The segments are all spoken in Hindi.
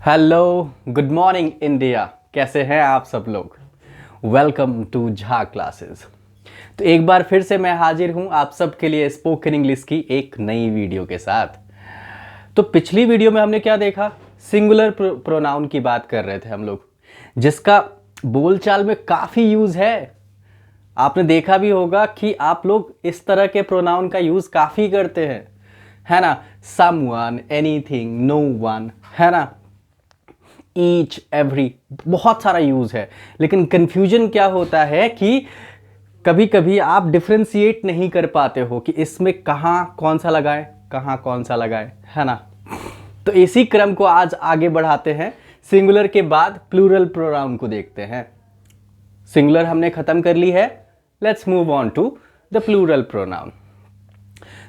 Hello, good morning India. कैसे हैं आप सब लोग? Welcome to Jha classes. तो एक बार फिर से मैं हाजिर हूं आप सब के लिए स्पोकन इंग्लिश की एक नई वीडियो के साथ। तो पिछली वीडियो में हमने क्या देखा? सिंगुलर प्रोनाउन की बात कर रहे थे हम लोग, जिसका बोलचाल में काफ़ी यूज़ है। आपने देखा भी होगा कि आप लोग इस तरह के प्रोनाउन का यूज़ काफ़ी करते हैं, है ना? समवन, एनीथिंग, नो वन, है ना? ईच, एवरी, बहुत सारा यूज़ है। लेकिन कन्फ्यूजन क्या होता है कि कभी कभी आप डिफ्रेंशिएट नहीं कर पाते हो कि इसमें कहाँ कौन सा लगाएं, कहाँ कौन सा लगाएं, है ना? तो इसी क्रम को आज आगे बढ़ाते हैं। सिंगुलर के बाद प्लूरल प्रोनाउन को देखते हैं। सिंगुलर हमने खत्म कर ली है, let's move on to the plural pronoun.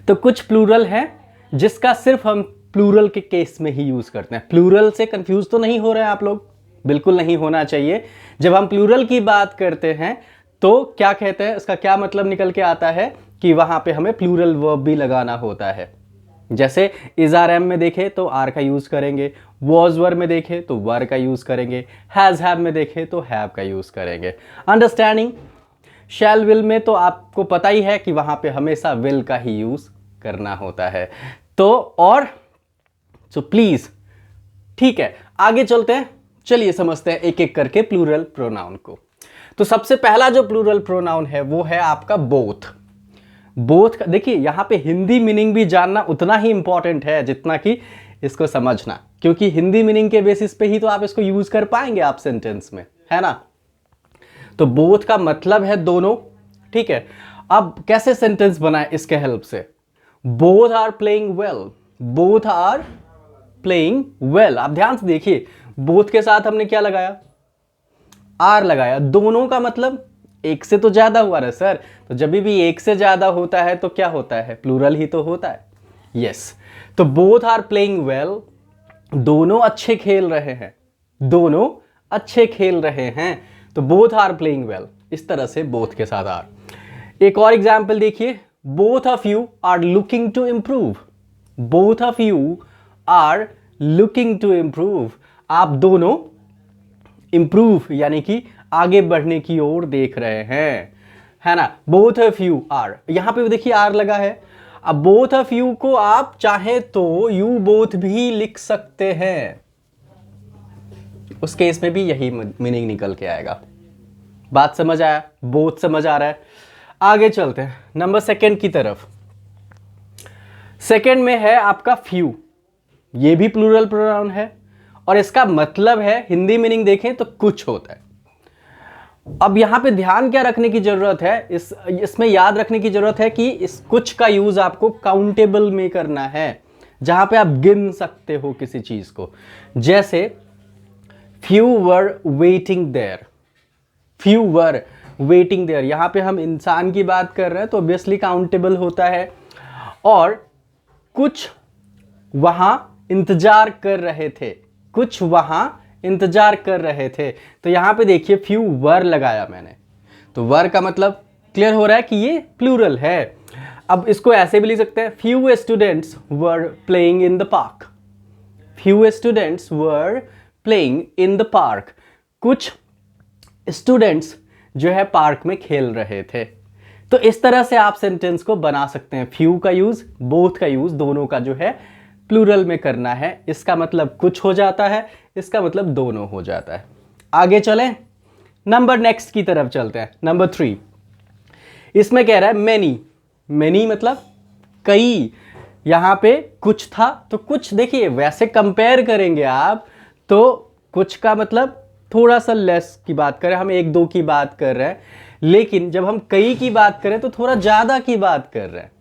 तो कुछ प्लूरल हैं जिसका सिर्फ हम प्लूरल के केस में ही यूज करते हैं। प्लूरल से कंफ्यूज तो नहीं हो रहे हैं आप लोग? बिल्कुल नहीं होना चाहिए। जब हम प्लूरल की बात करते हैं तो क्या कहते हैं, इसका क्या मतलब निकल के आता है कि वहां पे हमें प्लूरल वर्ब भी लगाना होता है। जैसे इज आर एम में देखें तो आर का यूज करेंगे, वॉज वर में देखें तो वर का यूज करेंगे, हैज हैव में देखें तो हैव का यूज करेंगे। अंडरस्टैंडिंग? शैल विल में तो आपको पता ही है कि वहां पे हमेशा विल का ही यूज करना होता है। तो और सो प्लीज, ठीक है, आगे चलते हैं। चलिए समझते हैं एक एक करके प्लूरल प्रोनाउन को। तो सबसे पहला जो प्लूरल प्रोनाउन है वो है आपका बोथ। बोथ का देखिए, यहां पे हिंदी मीनिंग भी जानना उतना ही इंपॉर्टेंट है जितना कि इसको समझना, क्योंकि हिंदी मीनिंग के बेसिस पे ही तो आप इसको यूज कर पाएंगे आप सेंटेंस में, है ना? तो बोथ का मतलब है दोनों, ठीक है। अब कैसे सेंटेंस बनाए इसके हेल्प से? Both are playing well, both are playing well. आप ध्यान से देखिए, बोथ के साथ हमने क्या लगाया? आर लगाया। दोनों का मतलब एक से तो ज्यादा हुआ ना सर। तो जब भी एक से ज्यादा होता है तो क्या होता है? प्लूरल ही तो होता है। यस। तो बोथ आर प्लेइंग वेल, दोनों अच्छे खेल रहे हैं, दोनों अच्छे खेल रहे हैं। तो बोथ आर प्लेइंग वेल, इस तरह से बोथ के साथ आर। एक और एग्जाम्पल देखिए, both of you are looking to improve, both of you are looking to improve. आप दोनों इंप्रूव यानी कि आगे बढ़ने की ओर देख रहे हैं, है ना? बोथ ऑफ यू आर, यहां पे देखिए आर लगा है। अब बोथ ऑफ यू को आप चाहे तो यू बोथ भी लिख सकते हैं, उस केस में भी यही मीनिंग निकल के आएगा। बात समझ आया? बोथ समझ आ रहा है? आगे चलते हैं नंबर सेकंड की तरफ। सेकंड में है आपका फ्यू। ये भी प्लूरल प्रोनाउन है और इसका मतलब है, हिंदी मीनिंग देखें तो कुछ होता है। अब यहां पे ध्यान क्या रखने की जरूरत है, इसमें याद रखने की जरूरत है कि इस कुछ का यूज आपको काउंटेबल में करना है, जहां पे आप गिन सकते हो किसी चीज को। जैसे few were waiting there, few were waiting there, यहां पे हम इंसान की बात कर रहे हैं तो ऑब्वियसली काउंटेबल होता है। और कुछ वहां इंतजार कर रहे थे, कुछ वहां इंतजार कर रहे थे। तो यहां पे देखिए फ्यू वर लगाया मैंने, तो वर का मतलब क्लियर हो रहा है कि ये प्लूरल है। अब इसको ऐसे भी लिख सकते हैं, few students were playing in the park, few students were playing in the park. कुछ स्टूडेंट्स जो है पार्क में खेल रहे थे। तो इस तरह से आप सेंटेंस को बना सकते हैं। फ्यू का यूज, बोथ का यूज, दोनों का जो है प्लूरल में करना है। इसका मतलब कुछ हो जाता है, इसका मतलब दोनों हो जाता है। आगे चलें, नंबर नेक्स्ट की तरफ चलते हैं। नंबर 3, इसमें कह रहा है मेनी। मेनी मतलब कई। यहां पे कुछ था तो कुछ, देखिए वैसे कंपेयर करेंगे आप तो कुछ का मतलब थोड़ा सा लेस की बात करें, हम एक दो की बात कर रहे हैं। लेकिन जब हम कई की बात करें तो थोड़ा ज्यादा की बात कर रहे हैं,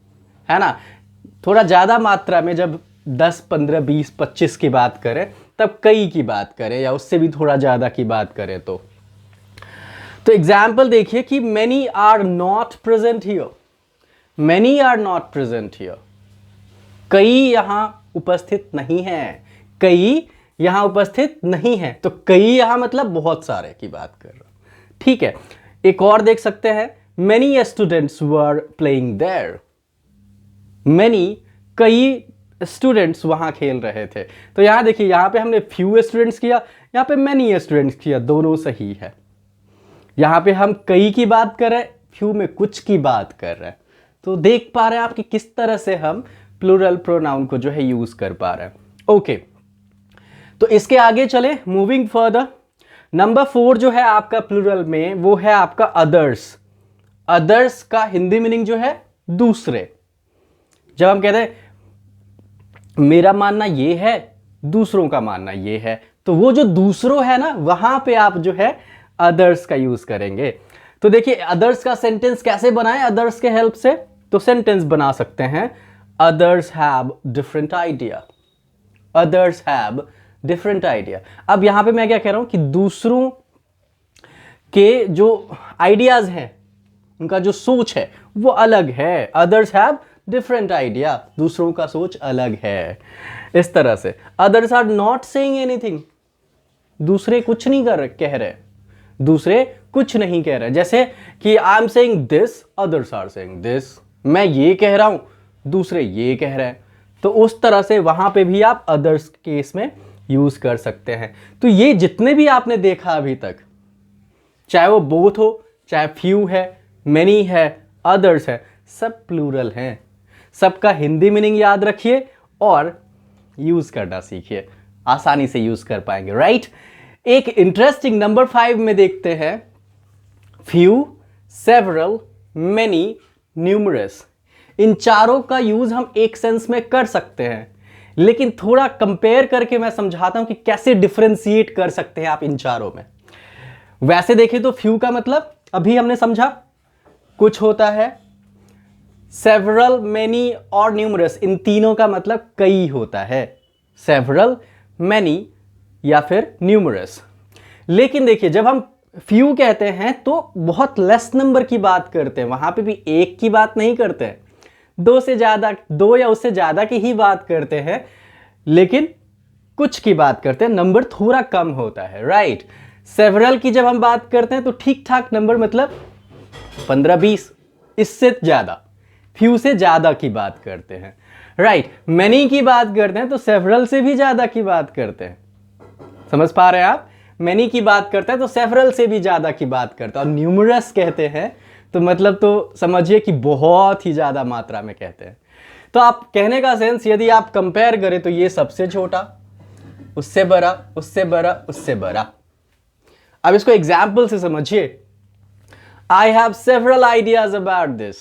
है ना? थोड़ा ज्यादा मात्रा में, जब 10, 15, 20, 25 की बात करें तब कई की बात करें, या उससे भी थोड़ा ज्यादा की बात करें तो एग्जाम्पल देखिए कि many are not present here, many are not present here, कई यहां उपस्थित नहीं है, कई यहां उपस्थित नहीं है। तो कई यहां मतलब बहुत सारे की बात कर रहा हूं, ठीक है। एक और देख सकते हैं, many students were playing there, many कई स्टूडेंट्स वहाँ खेल रहे थे। तो यहाँ देखिए, यहाँ पे हमने फ्यू स्टूडेंट्स किया, यहाँ पे मैनी स्टूडेंट्स किया, दोनों सही है। यहाँ पे हम कई की बात कर रहे हैं, फ्यू में कुछ की बात कर रहे हैं। तो देख पा रहे हैं आप कि किस तरह से हम प्लूरल प्रोनाउन को जो है यूज कर पा रहे हैं। ओके, तो इसके आगे चले, मूविंग फर्दर। नंबर 4 जो है आपका प्लूरल में, वो है आपका अदर्स। अदर्स का हिंदी मीनिंग जो है दूसरे। जब हम कहते हैं मेरा मानना ये है, दूसरों का मानना ये है, तो वो जो दूसरों है ना, वहां पे आप जो है अदर्स का यूज करेंगे। तो देखिए अदर्स का सेंटेंस कैसे बनाएं अदर्स के हेल्प से। तो सेंटेंस बना सकते हैं, others have different idea. Others have different idea. अब यहां पे मैं क्या कह रहा हूं कि दूसरों के जो आइडियाज हैं, उनका जो सोच है वो अलग है। अदर्स हैव डिफरेंट आइडिया, दूसरों का सोच अलग है। इस तरह से others are not saying anything, दूसरे कुछ नहीं कह रहे, दूसरे कुछ नहीं कह रहे। जैसे कि I am saying this, others are saying this, मैं ये कह रहा हूं, दूसरे ये कह रहे हैं। तो उस तरह से वहां पे भी आप अदर्स केस में यूज कर सकते हैं। तो ये जितने भी आपने देखा अभी तक, चाहे वो बोथ हो, चाहे फ्यू है, मेनी है, अदर्स है, सब प्लूरल हैं। सबका हिंदी मीनिंग याद रखिए और यूज करना सीखिए, आसानी से यूज कर पाएंगे, राइट। एक इंटरेस्टिंग नंबर 5 में देखते हैं, फ्यू, सेवरल, मेनी, न्यूमरस। इन चारों का यूज हम एक सेंस में कर सकते हैं, लेकिन थोड़ा कंपेयर करके मैं समझाता हूं कि कैसे डिफरेंशिएट कर सकते हैं आप इन चारों में। वैसे देखें तो फ्यू का मतलब अभी हमने समझा, कुछ होता है। सेवरल, मेनी और न्यूमरस, इन तीनों का मतलब कई होता है, सेवरल, मेनी या फिर न्यूमरस। लेकिन देखिए जब हम फ्यू कहते हैं तो बहुत लेस नंबर की बात करते हैं, वहां पे भी एक की बात नहीं करते हैं, दो से ज्यादा, दो या उससे ज्यादा की ही बात करते हैं, लेकिन कुछ की बात करते हैं, नंबर थोड़ा कम होता है, राइट। सेवरल की जब हम बात करते हैं तो ठीक ठाक नंबर, मतलब 15-20, इससे ज्यादा, फ्यू से ज्यादा की बात करते हैं, राइट। मेनी की बात करते हैं तो सेवरल से भी ज्यादा की बात करते हैं, समझ पा रहे हैं आप। मेनी की बात करते हैं तो सेवरल से भी ज्यादा की बात करते हैं, और न्यूमरस कहते हैं तो मतलब तो समझिए कि बहुत ही ज्यादा मात्रा में कहते हैं। तो आप कहने का सेंस, यदि आप कंपेयर करें तो ये सबसे छोटा, उससे बड़ा, उससे बड़ा, उससे बड़ा। अब इसको एग्जाम्पल से समझिए। I have several ideas about this,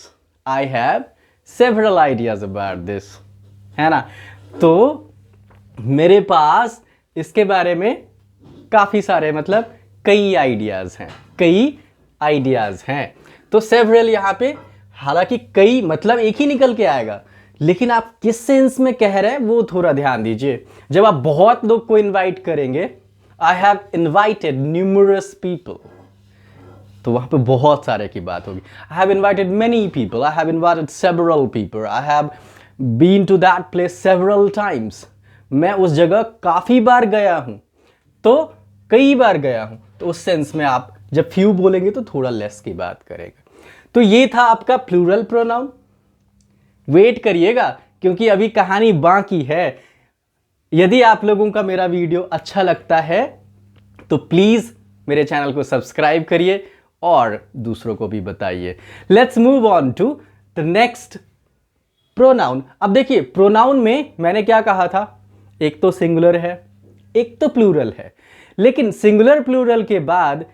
I have several ideas about this, है ना। तो मेरे पास इसके बारे में काफी सारे, मतलब कई आइडियाज हैं, कई आइडियाज हैं। तो सेवरल यहां पे, हालांकि कई मतलब एक ही निकल के आएगा, लेकिन आप किस सेंस में कह रहे हैं वो थोड़ा ध्यान दीजिए। जब आप बहुत लोग को इनवाइट करेंगे, I have invited numerous people, तो वहां पे बहुत सारे की बात होगी। I have invited many people, I have invited several people, I have been to that place several times, मैं उस जगह काफी बार गया हूं, तो कई बार गया हूं। तो उस सेंस में आप जब फ्यू बोलेंगे तो थोड़ा लेस की बात करेगा। तो ये था आपका प्लूरल प्रोनाउन। वेट करिएगा क्योंकि अभी कहानी बाकी है। यदि आप लोगों का मेरा वीडियो अच्छा लगता है तो प्लीज मेरे चैनल को सब्सक्राइब करिए और दूसरों को भी बताइए। Let's move on to the next pronoun. अब देखिए प्रोनाउन में मैंने क्या कहा था, एक तो सिंगुलर है, एक तो प्लूरल है। लेकिन सिंगुलर प्लूरल के बाद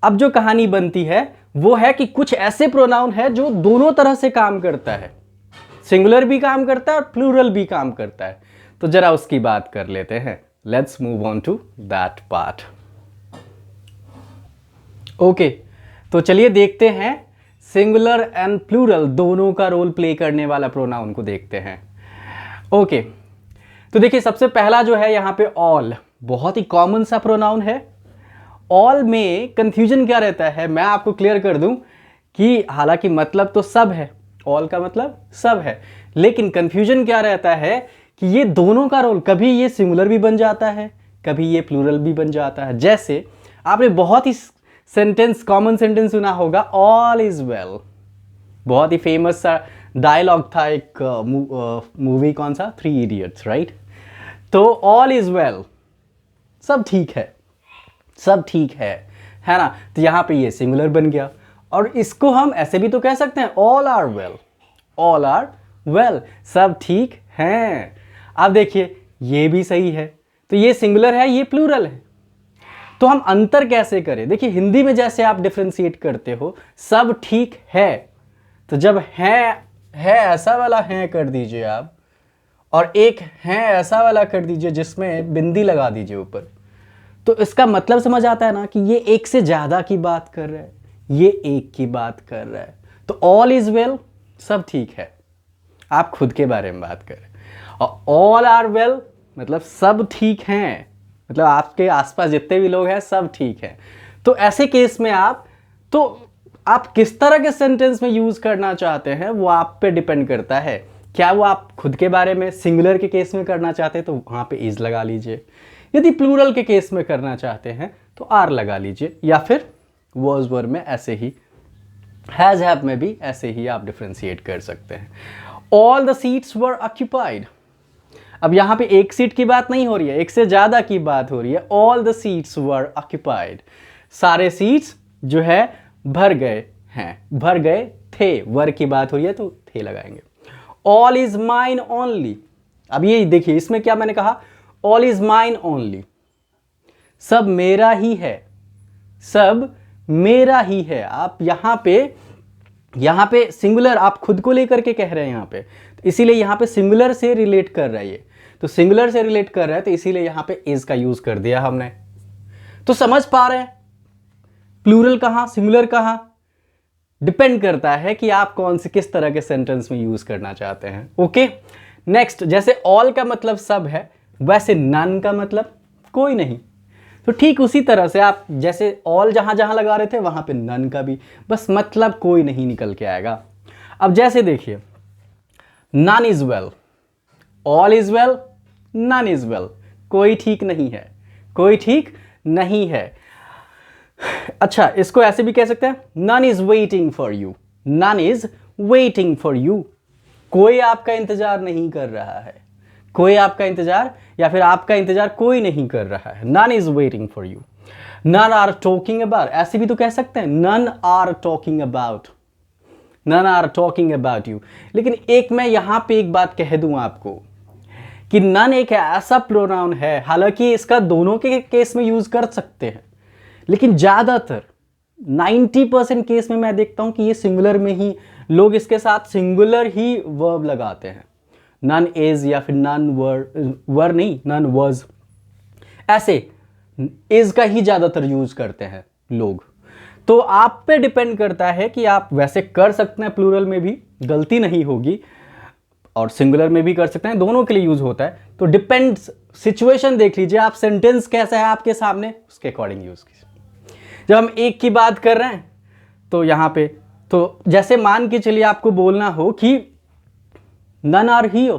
अब जो कहानी बनती है वो है कि कुछ ऐसे प्रोनाउन है जो दोनों तरह से काम करता है, सिंगुलर भी काम करता है और प्लूरल भी काम करता है। तो जरा उसकी बात कर लेते हैं। Let's move on to that part. Okay, तो चलिए देखते हैं सिंगुलर एंड प्लूरल दोनों का रोल प्ले करने वाला प्रोनाउन को देखते हैं। ओके, तो देखिए सबसे पहला जो है यहां पे ऑल, बहुत ही कॉमन सा प्रोनाउन है। ऑल में कंफ्यूजन क्या रहता है, मैं आपको क्लियर कर दूं कि हालांकि मतलब तो सब है, ऑल का मतलब सब है, लेकिन कंफ्यूजन क्या रहता है कि ये दोनों का रोल, कभी ये सिंगुलर भी बन जाता है, कभी ये प्लूरल भी बन जाता है। जैसे आपने बहुत ही सेंटेंस, कॉमन सेंटेंस सुना होगा, ऑल इज वेल, बहुत ही फेमस सा डायलॉग था एक मूवी, कौन सा, 3 इडियट्स, राइट। तो ऑल इज वेल, सब ठीक है, सब ठीक है ना। तो यहाँ पे ये सिंगुलर बन गया, और इसको हम ऐसे भी तो कह सकते हैं, all are well, all are well, सब ठीक हैं। अब देखिए ये भी सही है, तो ये सिंगुलर है, ये प्लूरल है। तो हम अंतर कैसे करें? देखिए हिंदी में जैसे आप डिफ्रेंशिएट करते हो, सब ठीक है, तो जब है ऐसा वाला है कर दीजिए आप, और एक है ऐसा वाला कर दीजिए जिसमें बिंदी लगा दीजिए ऊपर, तो इसका मतलब समझ आता है ना कि ये एक से ज्यादा की बात कर रहा है, ये एक की बात कर रहा है। तो ऑल इज वेल, सब ठीक है, आप खुद के बारे में बात करें। और ऑल आर वेल मतलब सब ठीक हैं, मतलब आपके आसपास जितने भी लोग हैं सब ठीक हैं। तो ऐसे केस में आप किस तरह के सेंटेंस में यूज करना चाहते हैं वो आप पे डिपेंड करता है। क्या वो आप खुद के बारे में सिंगुलर के केस में करना चाहते हैं तो वहां पे इज लगा लीजिए, यदि प्लूरल के केस में करना चाहते हैं तो आर लगा लीजिए, या फिर वाज वर में ऐसे ही, हैज हैव में भी ऐसे ही आप डिफ्रेंशिएट कर सकते हैं। All the seats were occupied, अब यहां पे एक सीट की बात नहीं हो रही है, एक से ज्यादा की बात हो रही है। All the seats were occupied, सारे सीट्स जो है भर गए हैं, भर गए थे, वर की बात हो रही है तो थे लगाएंगे। ऑल इज माइन ओनली, अब ये देखिए इसमें क्या मैंने कहा, ऑल इज माइन ओनली, सब मेरा ही है, सब मेरा ही है। आप यहां पे सिंगुलर आप खुद को लेकर के कह रहे हैं यहां पे, तो इसीलिए यहां पे सिंगुलर से रिलेट कर रहा है ये, तो सिंगुलर से रिलेट कर रहा है तो इसीलिए यहां पे इज का यूज कर दिया हमने। तो समझ पा रहे हैं प्लूरल कहां सिंगुलर कहां, डिपेंड करता है कि आप कौन से किस तरह के सेंटेंस में यूज करना चाहते हैं। ओके, नेक्स्ट, जैसे ऑल का मतलब सब है, वैसे नन का मतलब कोई नहीं। तो ठीक उसी तरह से आप जैसे ऑल जहां जहां लगा रहे थे वहां पे नन का भी बस मतलब कोई नहीं निकल के आएगा। अब जैसे देखिए none is well, all is well, none is well, कोई ठीक नहीं है, कोई ठीक नहीं है। अच्छा, इसको ऐसे भी कह सकते हैं, none is waiting for you, none is waiting for you, कोई आपका इंतजार नहीं कर रहा है, कोई आपका इंतजार या फिर आपका इंतजार कोई नहीं कर रहा है। None is waiting for you, none are talking about, ऐसे भी तो कह सकते हैं, none are talking about, none are talking about you. लेकिन एक मैं यहां पे एक बात कह दूं आपको कि नन एक ऐसा प्रोनाउन है, हालांकि इसका दोनों के केस में यूज कर सकते हैं, लेकिन ज्यादातर 90% केस में मैं देखता हूं कि ये सिंगुलर में ही लोग इसके साथ सिंगुलर ही वर्ब लगाते हैं, नन इज या फिर नन वर नहीं, नन वाज, ऐसे इज का ही ज्यादातर यूज करते हैं लोग। तो आप पे डिपेंड करता है कि आप वैसे कर सकते हैं, प्लूरल में भी गलती नहीं होगी और सिंगुलर में भी कर सकते हैं, दोनों के लिए यूज होता है। तो डिपेंड्स, सिचुएशन देख लीजिए आप, सेंटेंस कैसा है आपके सामने उसके अकॉर्डिंग यूज कीजिए। जब हम एक की बात कर रहे हैं तो यहां पे, तो जैसे मान के चलिए आपको बोलना हो कि नन आर हियर,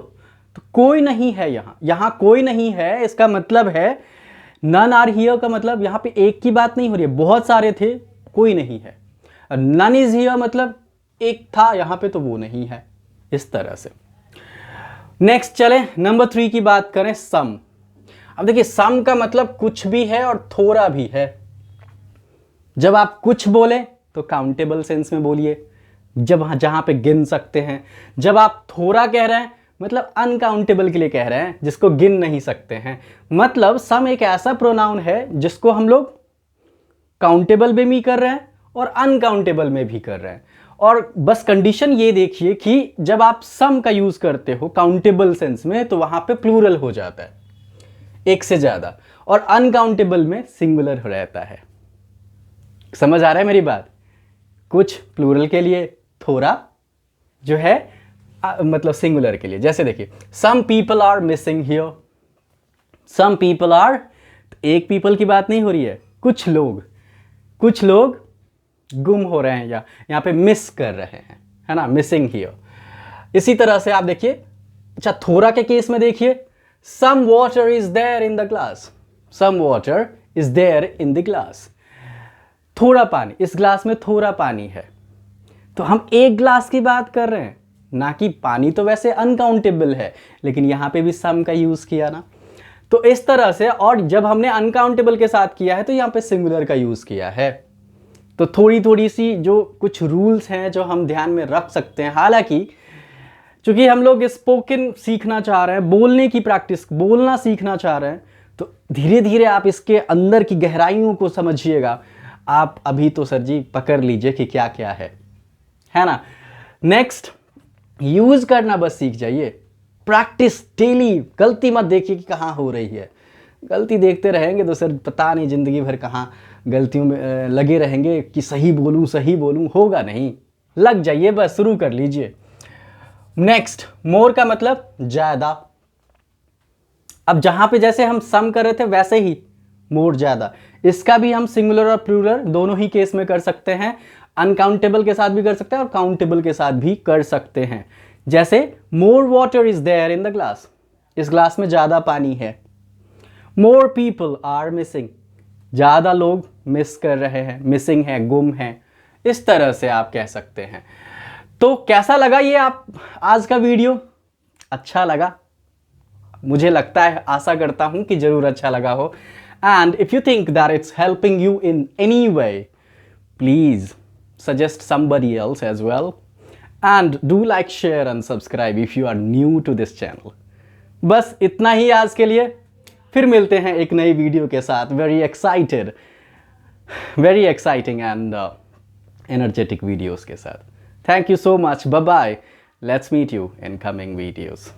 तो कोई नहीं है यहां कोई नहीं है, इसका मतलब है नन आर हियर का मतलब यहां पे एक की बात नहीं हो रही है, बहुत सारे थे, कोई नहीं है। नन इज हियर मतलब एक था यहां पे तो वो नहीं है, इस तरह से। नेक्स्ट चले नंबर 3 की बात करें, सम। अब देखिए सम का मतलब कुछ भी है और थोड़ा भी है। जब आप कुछ बोले तो काउंटेबल सेंस में बोलिए, जब जहां पे गिन सकते हैं। जब आप थोड़ा कह रहे हैं मतलब अनकाउंटेबल के लिए कह रहे हैं, जिसको गिन नहीं सकते हैं। मतलब सम एक ऐसा प्रोनाउन है जिसको हम लोग काउंटेबल में भी कर रहे हैं और अनकाउंटेबल में भी कर रहे हैं। और बस कंडीशन ये देखिए कि जब आप सम का यूज करते हो काउंटेबल सेंस में तो वहां पे प्लूरल हो जाता है, एक से ज्यादा, और अनकाउंटेबल में सिंगुलर रहता है। समझ आ रहा है मेरी बात? कुछ प्लूरल के लिए, थोड़ा जो है मतलब सिंगुलर के लिए। जैसे देखिए some people are missing here, some people are, एक पीपल की बात नहीं हो रही है, कुछ लोग गुम हो रहे हैं या यहाँ पे मिस कर रहे हैं, है ना, मिसिंग हियर। इसी तरह से आप देखिए, अच्छा थोड़ा के केस में देखिए, some water is there in the glass, some water is there in the glass, थोड़ा पानी, इस ग्लास में थोड़ा पानी है। तो हम एक ग्लास की बात कर रहे हैं, ना कि पानी तो वैसे अनकाउंटेबल है, लेकिन यहाँ पे भी सम का यूज़ किया ना। तो इस तरह से, और जब हमने अनकाउंटेबल के साथ किया है तो यहाँ पे सिंगुलर का यूज़ किया है। तो थोड़ी थोड़ी सी जो कुछ रूल्स हैं जो हम ध्यान में रख सकते हैं। हालांकि चूंकि हम लोग स्पोकन सीखना चाह रहे हैं, बोलने की प्रैक्टिस, बोलना सीखना चाह रहे हैं, तो धीरे धीरे आप इसके अंदर की गहराइयों को समझिएगा। आप अभी तो सर जी पकड़ लीजिए कि क्या क्या है ना। नेक्स्ट, यूज करना बस सीख जाइए। प्रैक्टिस डेली, गलती मत देखिए कि कहाँ हो रही है। गलती देखते रहेंगे तो सर पता नहीं जिंदगी भर कहाँ गलतियों में लगे रहेंगे कि सही बोलूं, होगा नहीं। लग जाइए, बस शुरू कर लीजिए। नेक्स्ट, मोर का मतलब ज्यादा। अब जहां पे जैसे हम सम कर रहे थे वैसे ही मोर ज्यादा, इसका भी हम सिंगुलर और प्लूरल दोनों ही केस में कर सकते हैं। अनकाउंटेबल के साथ भी कर सकते हैं और काउंटेबल के साथ भी कर सकते हैं। जैसे more water is there in the glass, इस ग्लास में ज्यादा पानी है। मोर पीपल आर मिसिंग, ज्यादा लोग मिस कर रहे हैं, मिसिंग है, गुम है। इस तरह से आप कह सकते हैं। तो कैसा लगा ये आप आज का वीडियो? अच्छा लगा? मुझे लगता है, आशा करता हूं कि जरूर अच्छा लगा हो। And if you think that it's helping you in any way, please suggest somebody else as well, and do like, share and subscribe if you are new to this channel. बस इतना ही आज के लिए, फिर मिलते हैं एक नई वीडियो के साथ। Very excited, very exciting and energetic videos के साथ। Thank you so much, bye bye, let's meet you in coming videos.